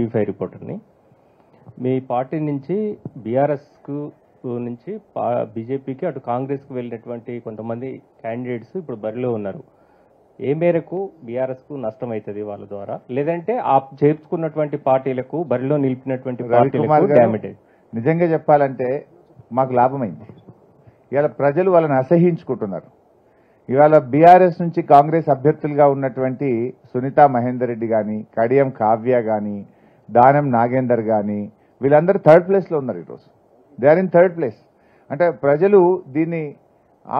TV5 రిపోర్టర్ని. మీ party నుంచి బీఆర్ఎస్కు నుంచి బీజేపీకి అటు కాంగ్రెస్కు వెళ్ళినటువంటి కొంతమంది క్యాండిడేట్స్ ఇప్పుడు బరిలో ఉన్నారు. ఏ మేరకు బీఆర్ఎస్కు నష్టం అవుతుంది వాళ్ళ ద్వారా, లేదంటే ఆ చేర్చుకున్నటువంటి పార్టీలకు బరిలో నిలిపినటువంటి పార్టీలకు డ్యామేజ్? నిజంగా చెప్పాలంటే మాకు లాభమైంది. ఇవాళ ప్రజలు వాళ్ళని అసహించుకుంటున్నారు. ఇవాళ బీఆర్ఎస్ నుంచి కాంగ్రెస్ అభ్యర్థులుగా ఉన్నటువంటి సునీతా మహేందర్ రెడ్డి కానీ, కడియం కావ్య కానీ, దానం నాగేందర్ కానీ వీళ్ళందరూ థర్డ్ ప్లేస్లో ఉన్నారు. ఈరోజు they are in third place. అంటే ప్రజలు దీన్ని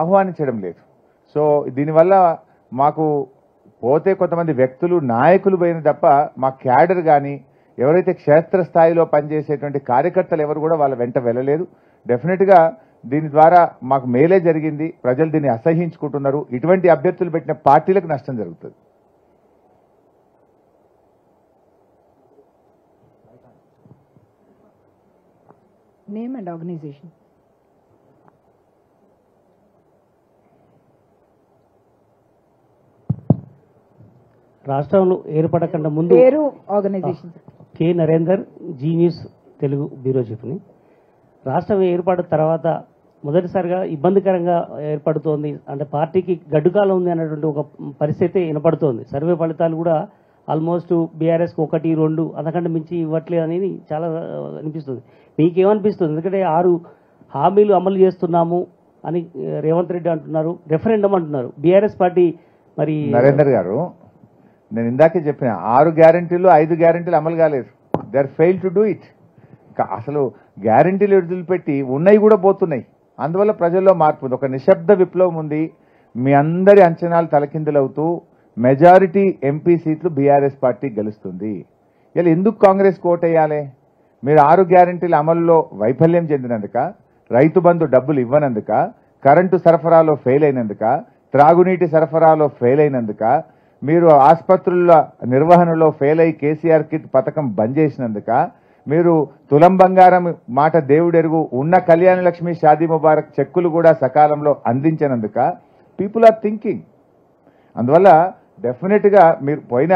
ఆహ్వానించడం లేదు. సో దీనివల్ల మాకు పోతే కొంతమంది వ్యక్తులు నాయకులు పోయిన తప్ప మా క్యాడర్ కానీ ఎవరైతే క్షేత్రస్థాయిలో పనిచేసేటువంటి కార్యకర్తలు ఎవరు కూడా వాళ్ళ వెంట వెళ్ళలేదు. డెఫినెట్గా దీని ద్వారా మాకు మేలే జరిగింది. ప్రజలు దీన్ని అసహించుకుంటున్నారు. ఇటువంటి అభ్యర్థులు పెట్టిన పార్టీలకు నష్టం జరుగుతుంది. Name and organization. రాష్ట్రంలో ఏర్పడకుండా ముందు పేరు, organization. K Narender, Zee News Telugu bureau చీఫ్ని. రాష్ట్రం ఏర్పడిన తర్వాత మొదటిసారిగా ఇబ్బందికరంగా ఏర్పడుతోంది. అంటే పార్టీకి గడ్డుకాలం ఉంది అన్నటువంటి ఒక పరిస్థితి వినపడుతోంది. సర్వే ఫలితాలు కూడా ఆల్మోస్ట్ బీఆర్ఎస్కి 1, 2 అంతకంటే మించి ఇవ్వట్లేదు అనేది చాలా అనిపిస్తుంది. మీకేమనిపిస్తుంది? ఎందుకంటే 6 హామీలు అమలు చేస్తున్నాము అని రేవంత్ రెడ్డి అంటున్నారు, రెఫరెండం అంటున్నారు. బీఆర్ఎస్ పార్టీ మరి నరేందర్ గారు, నేను ఇందాకే చెప్పిన 6 గ్యారంటీలు 5 గ్యారంటీలు అమలు కాలేదు. They are fail to do it. అసలు గ్యారంటీలు వదిలిపెట్టి ఉన్నాయి కూడా పోతున్నాయి. అందువల్ల ప్రజల్లో మార్పు ఉంది. ఒక నిశ్శబ్ద విప్లవం ఉంది. మీ అందరి అంచనాలు తలకిందులవుతూ మెజారిటీ ఎంపీ సీట్లు బీఆర్ఎస్ పార్టీ గెలుస్తుంది. ఇలా ఎందుకు కాంగ్రెస్ కోటేయాలి? మీరు 6 గ్యారంటీల అమలులో వైఫల్యం చెందినందుక, రైతు బంధు డబ్బులు ఇవ్వనందుక, కరెంటు సరఫరాలో ఫెయిల్ అయినందుక, త్రాగునీటి సరఫరాలో ఫెయిల్ అయినందుక, మీరు ఆసుపత్రుల నిర్వహణలో ఫెయిల్ అయి కేసీఆర్ కిట్ పథకం బంద్ చేసినందుక, మీరు తులం బంగారం మాట దేవుడెరుగు ఉన్న కళ్యాణ లక్ష్మి షాదీ ముబారక్ చెక్కులు కూడా సకాలంలో అందించినందుక పీపుల్ ఆర్ థింకింగ్. అందువల్ల డెఫినెట్గా మీరు పోయిన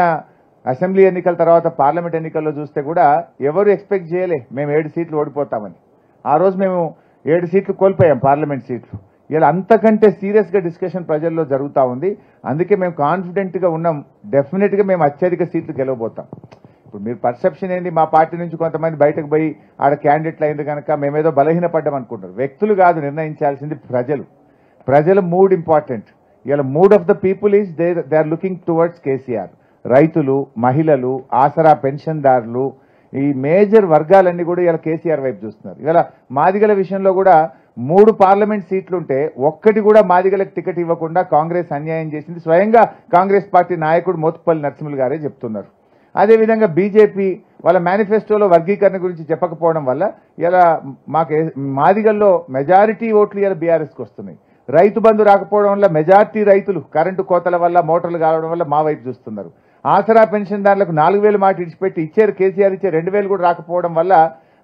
అసెంబ్లీ ఎన్నికల తర్వాత పార్లమెంట్ ఎన్నికల్లో చూస్తే కూడా ఎవరు ఎక్స్పెక్ట్ చేయలే మేము 7 సీట్లు ఓడిపోతామని. ఆ రోజు మేము 7 సీట్లు కోల్పోయాం, పార్లమెంట్ సీట్లు. ఇలా అంతకంటే సీరియస్గా డిస్కషన్ ప్రజల్లో జరుగుతూ ఉంది. అందుకే మేము కాన్ఫిడెంట్గా ఉన్నాం, డెఫినెట్గా మేము అత్యధిక సీట్లు గెలవబోతాం. ఇప్పుడు మీరు పర్సెప్షన్ ఏంది, మా పార్టీ నుంచి కొంతమంది బయటకు పోయి ఆడ క్యాండిడేట్లు అయింది కనుక మేమేదో బలహీనపడ్డాం అనుకుంటారు. వ్యక్తులు కాదు నిర్ణయించాల్సింది ప్రజలు. ప్రజల మూడ్ ఇంపార్టెంట్. ఇలా mood of the people is they are looking towards KCR. రైతులు, మహిళలు, ఆసరా పెన్షన్దారులు, ఈ మేజర్ వర్గాలన్నీ కూడా ఇలా కేసీఆర్ వైపు చూస్తున్నారు. ఇలా మాదిగల విషయంలో కూడా 3 పార్లమెంట్ సీట్లుంటే ఒక్కటి కూడా మాదిగలకు టికెట్ ఇవ్వకుండా కాంగ్రెస్ అన్యాయం చేసింది. స్వయంగా కాంగ్రెస్ పార్టీ నాయకుడు మోత్పల్లి నరసింహులు గారే చెప్తున్నారు. అదేవిధంగా బీజేపీ వాళ్ళ మేనిఫెస్టోలో వర్గీకరణ గురించి చెప్పకపోవడం వల్ల ఇలా మాకు మాదిగల్లో మెజారిటీ ఓట్లు ఇలా బీఆర్ఎస్కి వస్తున్నాయి. రైతు బంధు రాకపోవడం వల్ల మెజారిటీ రైతులు కరెంటు కోతల వల్ల, మోటార్లు కావడం వల్ల మా వైపు చూస్తున్నారు. ఆసరా పెన్షన్దారులకు 4,000 మాట ఇచ్చిపెట్టి ఇచ్చారు, కేసీఆర్ ఇచ్చే 2,000 కూడా రాకపోవడం వల్ల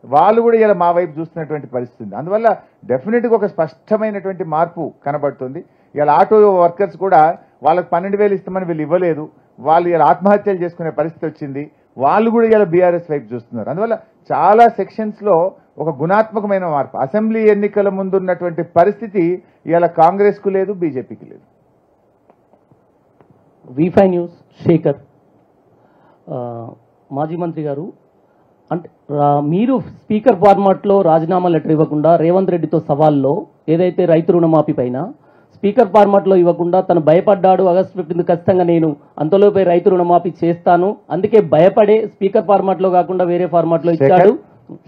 వాళ్ళు కూడా ఇలా మా వైపు చూస్తున్నటువంటి పరిస్థితి. అందువల్ల డెఫినెట్గా ఒక స్పష్టమైనటువంటి మార్పు కనబడుతుంది. ఇలా ఆటో వర్కర్స్ కూడా వాళ్ళకి 12,000 ఇస్తామని వీళ్ళు ఇవ్వలేదు, వాళ్ళు ఇలా ఆత్మహత్యలు చేసుకునే పరిస్థితి వచ్చింది. వాళ్ళు కూడా ఇలా బీఆర్ఎస్ వైపు చూస్తున్నారు. అందువల్ల చాలా సెక్షన్స్లో ఒక గుణాత్మకమైన మార్పు. అసెంబ్లీ ఎన్నికల ముందు ఉన్నటువంటి పరిస్థితి ఇలా కాంగ్రెస్కు లేదు, బీజేపీకి లేదు. వి5 న్యూస్ శేఖర్. మాజీ మంత్రి గారు, అంటే మీరు స్పీకర్ ఫార్మాట్లో రాజీనామా లెటర్ ఇవ్వకుండా రేవంత్ రెడ్డితో సవాల్లో ఏదైతే రైతు రుణమాఫీ పైన స్పీకర్ ఫార్మాట్లో ఇవ్వకుండా తను భయపడ్డాడు, ఆగస్టు 15 ఖచ్చితంగా నేను అంతలోపే రైతు రుణమాఫీ చేస్తాను, అందుకే భయపడే స్పీకర్ ఫార్మాట్లో కాకుండా వేరే ఫార్మాట్లో ఇచ్చాడు.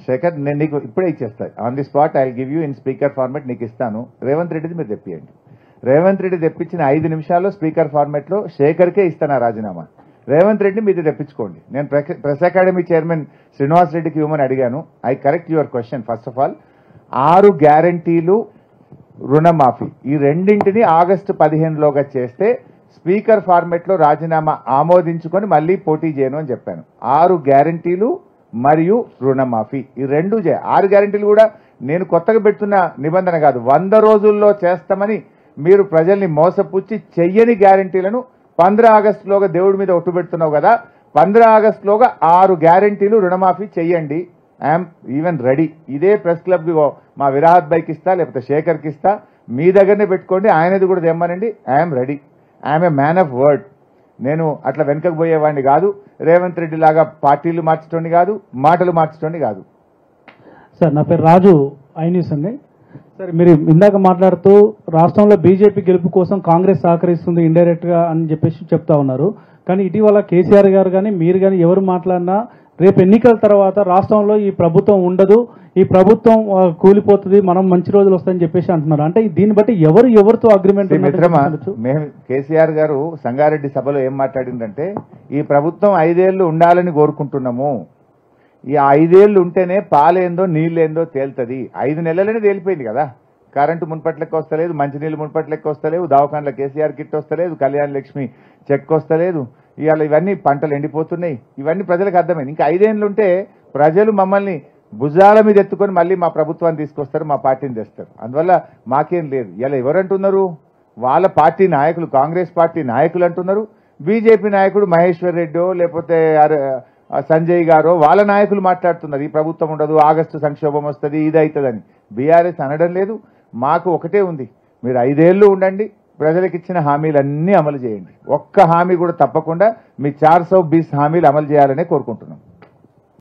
శేఖర్, నేను నీకు ఇప్పుడే ఇచ్చేస్తాను. On the spot I give you in speaker format నీకు ఇస్తాను. రేవంత్ రెడ్డిది మీరు తెప్పియండి. రేవంత్ రెడ్డి తెప్పించిన 5 నిమిషాల్లో స్పీకర్ ఫార్మాట్లో శేఖర్కే ఇస్తాను రాజీనామా. రేవంత్ రెడ్డి మీది తెప్పించుకోండి. నేను ప్రెస్ అకాడమీ చైర్మన్ శ్రీనివాస్ రెడ్డికి ఇవ్వమని అడిగాను. I correct your question. First of all 6 గ్యారంటీలు, రుణమాఫీ ఈ రెండింటిని ఆగస్టు 15లోగా చేస్తే స్పీకర్ ఫార్మాట్లో రాజీనామా ఆమోదించుకొని మళ్ళీ పోటీ చేయను అని చెప్పాను. 6 గ్యారంటీలు మరియు రుణమాఫీ ఈ 2 6 గ్యారంటీలు కూడా నేను కొత్తగా పెడుతున్న నిబంధన కాదు. 100 రోజుల్లో చేస్తామని మీరు ప్రజల్ని మోసపుచ్చి చెయ్యని గ్యారంటీలను 15 ఆగస్టులోగా దేవుడి మీద ఒట్టు పెడుతున్నావు కదా, 15 ఆగస్టులోగా 6 గ్యారెంటీలు రుణమాఫీ చెయ్యండి. I'm even ready. ఇదే ప్రెస్ క్లబ్కి మా విరాహత్ బైక్ ఇస్తా, లేకపోతే శేఖర్కి ఇస్తా, మీ దగ్గరనే పెట్టుకోండి, ఆయనది కూడా తెమ్మనండి. I'm ready. I'm a man of word. నేను అట్లా వెనకకు పోయేవాడిని కాదు. రేవంత్ రెడ్డి లాగా పార్టీలు మార్చటోని కాదు, మాటలు మార్చటోని కాదు. సార్ నా పేరు రాజు, ఐ న్యూస్ అండి. సార్ మీరు ఇందాక మాట్లాడుతూ రాష్ట్రంలో బీజేపీ గెలుపు కోసం కాంగ్రెస్ సహకరిస్తుంది ఇండైరెక్ట్ గా అని చెప్పేసి చెప్తా ఉన్నారు. కానీ ఇటీవల కేసీఆర్ గారు కానీ మీరు కానీ ఎవరు మాట్లాడినా రేపు ఎన్నికల తర్వాత రాష్ట్రంలో ఈ ప్రభుత్వం ఉండదు, ఈ ప్రభుత్వం కూలిపోతుంది, మనం మంచి రోజులు వస్తాయని చెప్పేసి అంటున్నారు. అంటే దీన్ని బట్టి ఎవరితో అగ్రిమెంట్ మిత్రమా, మేము కేసీఆర్ గారు సంగారెడ్డి సభలో ఏం మాట్లాడిందంటే ఈ ప్రభుత్వం 5 ఏళ్లు ఉండాలని కోరుకుంటున్నాము. ఈ 5 ఏళ్లు ఉంటేనే పాలేందో నీళ్ళేందో తేలుతుంది. 5 నెలలనే తేలిపోయింది కదా. కరెంటు మున్పట్లెక్క వస్తలేదు, మంచినీళ్ళు మున్పట్లెక్క వస్తలేవు, దవాఖాన్ల కేసీఆర్ కిట్ వస్తలేదు, కళ్యాణ లక్ష్మి చెక్ వస్తలేదు, ఇవాళ ఇవన్నీ పంటలు ఎండిపోతున్నాయి. ఇవన్నీ ప్రజలకు అర్థమైంది. ఇంకా 5 ఏళ్ళు ఉంటే ప్రజలు మమ్మల్ని భుజాల మీద ఎత్తుకొని మళ్ళీ మా ప్రభుత్వాన్ని తీసుకొస్తారు, మా పార్టీని తెస్తారు. అందువల్ల మాకేం లేదు. ఇలా ఎవరంటున్నారు? వాళ్ళ పార్టీ నాయకులు, కాంగ్రెస్ పార్టీ నాయకులు అంటున్నారు. బీజేపీ నాయకుడు మహేశ్వర్ రెడ్డో లేకపోతే సంజయ్ గారో వాళ్ళ నాయకులు మాట్లాడుతున్నారు ఈ ప్రభుత్వం ఉండదు, ఆగస్టు సంక్షోభం వస్తుంది, ఇది అవుతుందని. బీఆర్ఎస్ అనడం లేదు. మాకు ఒకటే ఉంది, మీరు 5 ఏళ్లు ఉండండి, ప్రజలకు ఇచ్చిన హామీలన్నీ అమలు చేయండి. ఒక్క హామీ కూడా తప్పకుండా మీ 420 హామీలు అమలు చేయాలనే కోరుకుంటున్నాం.